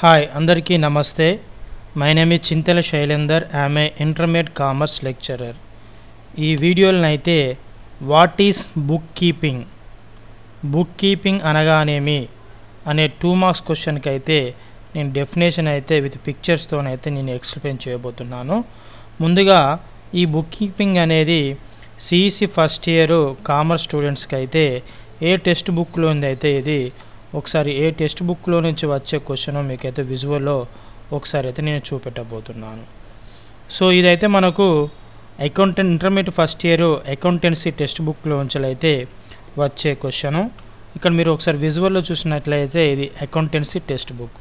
Hi అందరికీ నమస్తే. My name is Chintala Shailender. I'm a intermediate commerce lecturer. ఈ వీడియోలను అయితే వాట్ ఈస్ బుక్ కీపింగ్ అనగానేమి అనే 2 మార్క్స్ క్వశ్చన్కి అయితే నేను డెఫినేషన్ అయితే విత్ పిక్చర్స్తోనైతే నేను ఎక్స్ప్లెయిన్ చేయబోతున్నాను. ముందుగా ఈ బుక్ కీపింగ్ అనేది సిఈసి ఫస్ట్ ఇయర్ కామర్స్ స్టూడెంట్స్కి అయితే ఏ టెక్స్ట్ బుక్లో ఉంది అయితే ఇది ఒకసారి ఏ టెక్స్ట్ బుక్లో నుంచి వచ్చే క్వశ్చన్ మీకైతే విజువల్లో ఒకసారి అయితే నేను చూపెట్టబోతున్నాను. సో ఇదైతే మనకు intermediate first year accountancy text బుక్లో నుంచి అయితే వచ్చే క్వశ్చను. ఇక్కడ మీరు ఒకసారి విజువల్లో చూసినట్లయితే ఇది అకౌంటెన్సీ టెక్స్ట్ బుక్.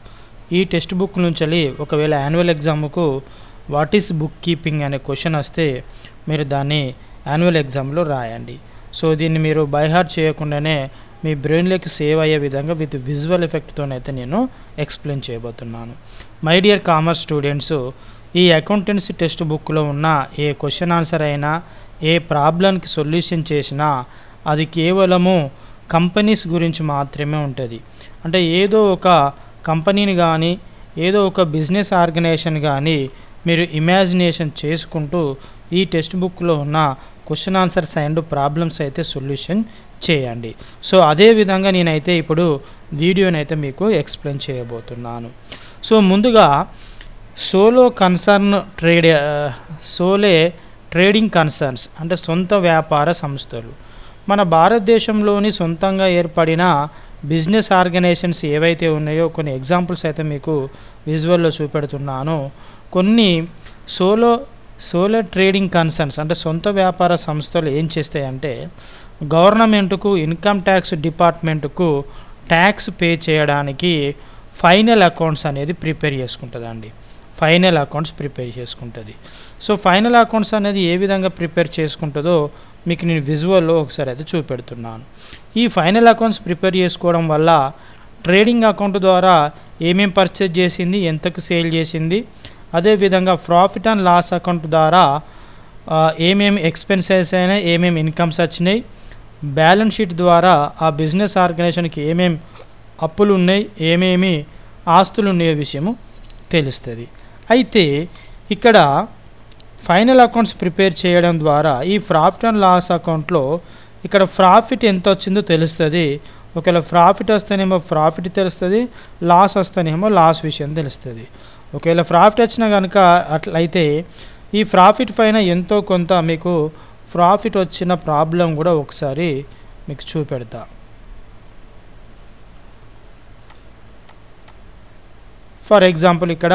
ఈ టెక్స్ట్ బుక్ నుంచి ఒకవేళ యాన్యువల్ ఎగ్జామ్కు వాట్ ఈస్ బుక్ కీపింగ్ అనే క్వశ్చన్ వస్తే మీరు దాన్ని యాన్యువల్ ఎగ్జామ్లో రాయండి. సో దీన్ని మీరు బైహార్ట్ చేయకుండానే మీ బ్రెయిన్లోకి సేవ్ అయ్యే విధంగా విత్ విజువల్ ఎఫెక్ట్తోనైతే నేను ఎక్స్ప్లెయిన్ చేయబోతున్నాను. మై డియర్ కామర్స్ స్టూడెంట్స్, ఈ అకౌంటెన్సీ టెక్స్ట్ బుక్లో ఉన్న ఏ క్వశ్చన్ ఆన్సర్ అయినా ఏ ప్రాబ్లంకి సొల్యూషన్ చేసినా అది కేవలము కంపెనీస్ గురించి మాత్రమే ఉంటుంది. అంటే ఏదో ఒక కంపెనీని కానీ ఏదో ఒక బిజినెస్ ఆర్గనైజేషన్ కానీ మీరు ఇమాజినేషన్ చేసుకుంటూ ఈ టెక్స్ట్ బుక్లో ఉన్న క్వశ్చన్ ఆన్సర్స్ అండ్ ప్రాబ్లమ్స్ అయితే సొల్యూషన్ చేయండి. సో అదే విధంగా నేనైతే ఇప్పుడు వీడియోని అయితే మీకు ఎక్స్ప్లెయిన్ చేయబోతున్నాను. సో ముందుగా ట్రేడింగ్ కన్సర్న్స్ అంటే సొంత వ్యాపార సంస్థలు. మన భారతదేశంలోని సొంతంగా ఏర్పడిన బిజినెస్ ఆర్గనైజేషన్స్ ఏవైతే ఉన్నాయో కొన్ని ఎగ్జాంపుల్స్ అయితే మీకు విజువల్లో చూపెడుతున్నాను. కొన్ని సోలో ట్రేడింగ్ కన్సర్న్స్ అంటే సొంత వ్యాపార సంస్థలు ఏం చేస్తాయంటే గవర్నమెంట్కు ఇన్కమ్ ట్యాక్స్ డిపార్ట్మెంట్కు ట్యాక్స్ పే చేయడానికి ఫైనల్ అకౌంట్స్ అనేది ప్రిపేర్ చేసుకుంటుందండి. ఫైనల్ అకౌంట్స్ ప్రిపేర్ చేసుకుంటుంది. సో ఫైనల్ అకౌంట్స్ అనేది ఏ విధంగా ప్రిపేర్ చేసుకుంటుందో మీకు నేను విజువల్లో ఒకసారి అయితే చూపెడుతున్నాను. ఈ ఫైనల్ అకౌంట్స్ ప్రిపేర్ చేసుకోవడం వల్ల ట్రేడింగ్ అకౌంట్ ద్వారా ఏమేం పర్చేజ్ చేసింది, ఎంతకు సేల్ చేసింది, అదేవిధంగా ప్రాఫిట్ అండ్ లాస్ అకౌంట్ ద్వారా ఏమేమి ఎక్స్పెన్సెస్ అయినాయి, ఏమేమి ఇన్కమ్స్ వచ్చినాయి, బ్యాలెన్స్ షీట్ ద్వారా ఆ బిజినెస్ ఆర్గనైజేషన్కి ఏమేమి అప్పులు ఉన్నాయి, ఏమేమి ఆస్తులు ఉన్నాయో విషయము తెలుస్తుంది. అయితే ఇక్కడ ఫైనల్ అకౌంట్స్ ప్రిపేర్ చేయడం ద్వారా ఈ ప్రాఫిట్ అండ్ లాస్ అకౌంట్లో ఇక్కడ ప్రాఫిట్ ఎంత వచ్చిందో తెలుస్తుంది. ఒకవేళ ప్రాఫిట్ వస్తేనేమో ప్రాఫిట్ తెలుస్తుంది, లాస్ వస్తేనేమో లాస్ విషయం తెలుస్తుంది. ఒకవేళ ప్రాఫిట్ వచ్చినా కనుక అట్లయితే ఈ ప్రాఫిట్ పైన ఎంతో కొంత మీకు ప్రాఫిట్ వచ్చిన ప్రాబ్లం కూడా ఒకసారి మీకు చూపెడతా. ఫర్ ఎగ్జాంపుల్ ఇక్కడ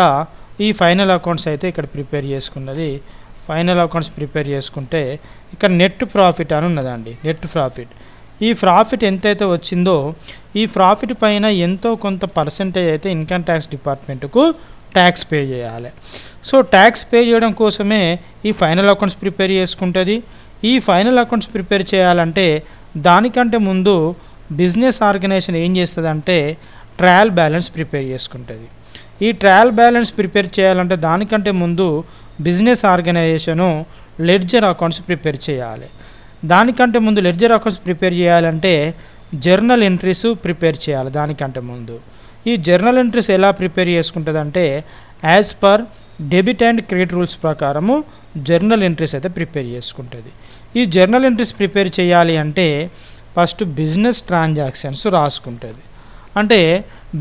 ఈ ఫైనల్ అకౌంట్స్ అయితే ఇక్కడ ప్రిపేర్ చేసుకున్నది. ఫైనల్ అకౌంట్స్ ప్రిపేర్ చేసుకుంటే ఇక్కడ నెట్ ప్రాఫిట్ అని ఉన్నదండి. నెట్ ప్రాఫిట్, ఈ ప్రాఫిట్ ఎంతైతే వచ్చిందో ఈ ప్రాఫిట్ పైన ఎంతో కొంత పర్సెంటేజ్ అయితే ఇన్కమ్ ట్యాక్స్ డిపార్ట్మెంట్కు ట్యాక్స్ పే చేయాలి. సో ట్యాక్స్ పే చేయడం కోసమే ఈ ఫైనల్ అకౌంట్స్ ప్రిపేర్ చేసుకుంటుంది. ఈ ఫైనల్ అకౌంట్స్ ప్రిపేర్ చేయాలంటే దానికంటే ముందు బిజినెస్ ఆర్గనైజేషన్ ఏం చేస్తుందంటే ట్రయల్ బ్యాలెన్స్ ప్రిపేర్ చేసుకుంటుంది. ఈ ట్రయల్ బ్యాలెన్స్ ప్రిపేర్ చేయాలంటే దానికంటే ముందు business organisation ledger accounts prepare చేయాలి. దానికంటే ముందు లెడ్జర్ అకౌంట్స్ ప్రిపేర్ చేయాలంటే జర్నల్ ఎంట్రీస్ ప్రిపేర్ చేయాలి. దానికంటే ముందు ఈ జర్నల్ ఎంట్రీస్ ఎలా ప్రిపేర్ చేసుకుంటుంది అంటే as per debit and credit rules ప్రకారము జర్నల్ ఎంట్రీస్ అయితే ప్రిపేర్ చేసుకుంటుంది. ఈ జర్నల్ ఎంట్రీస్ ప్రిపేర్ చేయాలి అంటే ఫస్ట్ బిజినెస్ ట్రాన్సాక్షన్స్ రాసుకుంటుంది. అంటే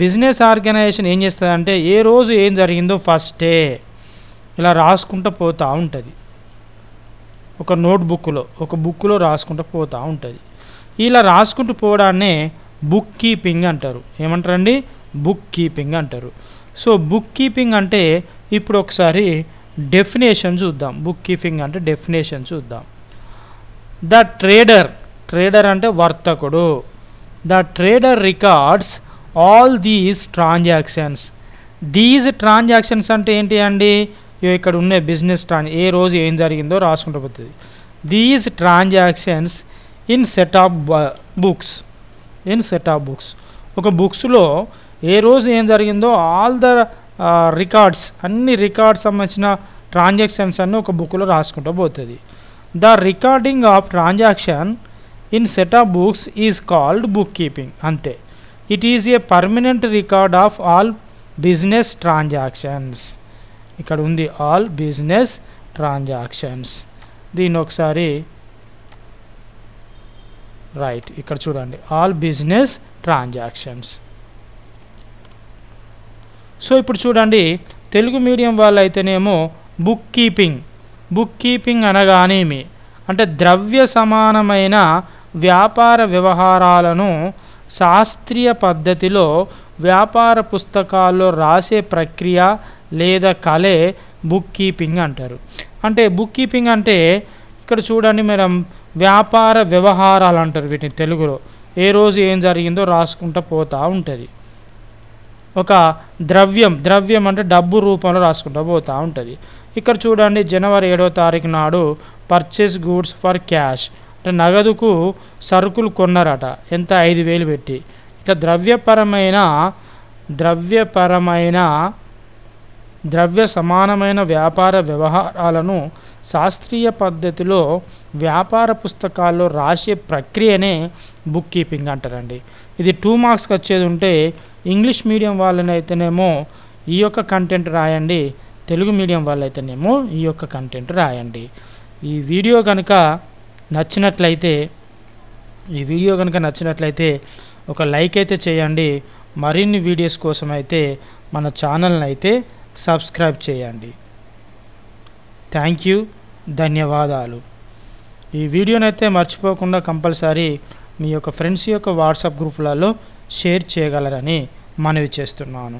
బిజినెస్ ఆర్గనైజేషన్ ఏం చేస్తుంది అంటే ఏ రోజు ఏం జరిగిందో ఫస్టే ఇలా రాసుకుంటూ పోతూ ఉంటుంది. ఒక నోట్బుక్లో ఒక బుక్లో రాసుకుంటూ పోతూ ఉంటుంది. ఇలా రాసుకుంటూ పోవడాన్నే బుక్ కీపింగ్ అంటారు. ఏమంటారండి? బుక్ కీపింగ్ అంటారు. సో బుక్ కీపింగ్ అంటే ఇప్పుడు ఒకసారి డెఫినేషన్ చూద్దాం. బుక్ కీపింగ్ అంటే డెఫినేషన్ చూద్దాం. ద ట్రేడర్ అంటే వర్తకుడు. The trader records all these transactions. Transactions అంటే ఏంటి అండి? ఇక్కడ ఉన్న బిజినెస్ ఏ రోజు ఏం జరిగిందో రాసుకుంటూ పోతుంది. These transactions in set of books. ఒక బుక్స్లో ఏ రోజు ఏం జరిగిందో ఆల్ ద రికార్డ్స్, అన్ని రికార్డ్స్ సంబంధించిన ట్రాన్సాక్షన్స్ అన్నీ ఒక బుక్లో రాసుకుంటూ పోతుంది. The recording of transaction in set of books is called bookkeeping. అంతే. It is a permanent record of all business transactions. ఇక్కడ ఉంది ఆల్ బిజినెస్ ట్రాన్సాక్షన్స్. దీన్ని ఒకసారి రైట్ ఇక్కడ చూడండి, ఆల్ బిజినెస్ ట్రాన్సాక్షన్స్. సో ఇప్పుడు చూడండి, తెలుగు మీడియం వాళ్ళు అయితేనేమో బుక్ కీపింగ్ అనగానేమి అంటే ద్రవ్య సమానమైన వ్యాపార వ్యవహారాలను శాస్త్రీయ పద్ధతిలో వ్యాపార పుస్తకాల్లో రాసే ప్రక్రియ లేదా కళే బుక్ కీపింగ్ అంటారు. అంటే బుక్ కీపింగ్ అంటే ఇక్కడ చూడండి మేడం, వ్యాపార వ్యవహారాలు అంటారు వీటిని తెలుగులో. ఏ రోజు ఏం జరిగిందో రాసుకుంటూ పోతూ ఉంటుంది. ఒక ద్రవ్యం అంటే డబ్బు రూపంలో రాసుకుంటూ పోతూ ఉంటుంది. ఇక్కడ చూడండి, జనవరి 7వ తారీఖు నాడు పర్చేస్ గూడ్స్ ఫర్ క్యాష్ అంటే నగదుకు సరుకులు కొన్నారట, ఎంత 5,000 పెట్టి. ఇట్లా ద్రవ్య సమానమైన వ్యాపార వ్యవహారాలను శాస్త్రీయ పద్ధతిలో వ్యాపార పుస్తకాల్లో రాసే ప్రక్రియనే బుక్ కీపింగ్ అంటారండి. ఇది 2 మార్క్స్కి వచ్చేది ఉంటే ఇంగ్లీష్ మీడియం వాళ్ళని అయితేనేమో ఈ యొక్క కంటెంట్ రాయండి, తెలుగు మీడియం వాళ్ళైతేనేమో ఈ యొక్క కంటెంట్ రాయండి. ఈ వీడియో కనుక నచ్చినట్లయితే ఒక లైక్ అయితే చేయండి. మరిన్ని వీడియోస్ కోసం అయితే మన ఛానల్ని అయితే సబ్స్క్రైబ్ చేయండి. థ్యాంక్ యూ, ధన్యవాదాలు. ఈ వీడియోనైతే మర్చిపోకుండా కంపల్సరీ మీ యొక్క ఫ్రెండ్స్ యొక్క వాట్సాప్ గ్రూపులలో షేర్ చేయగలరని మనవి చేస్తున్నాను.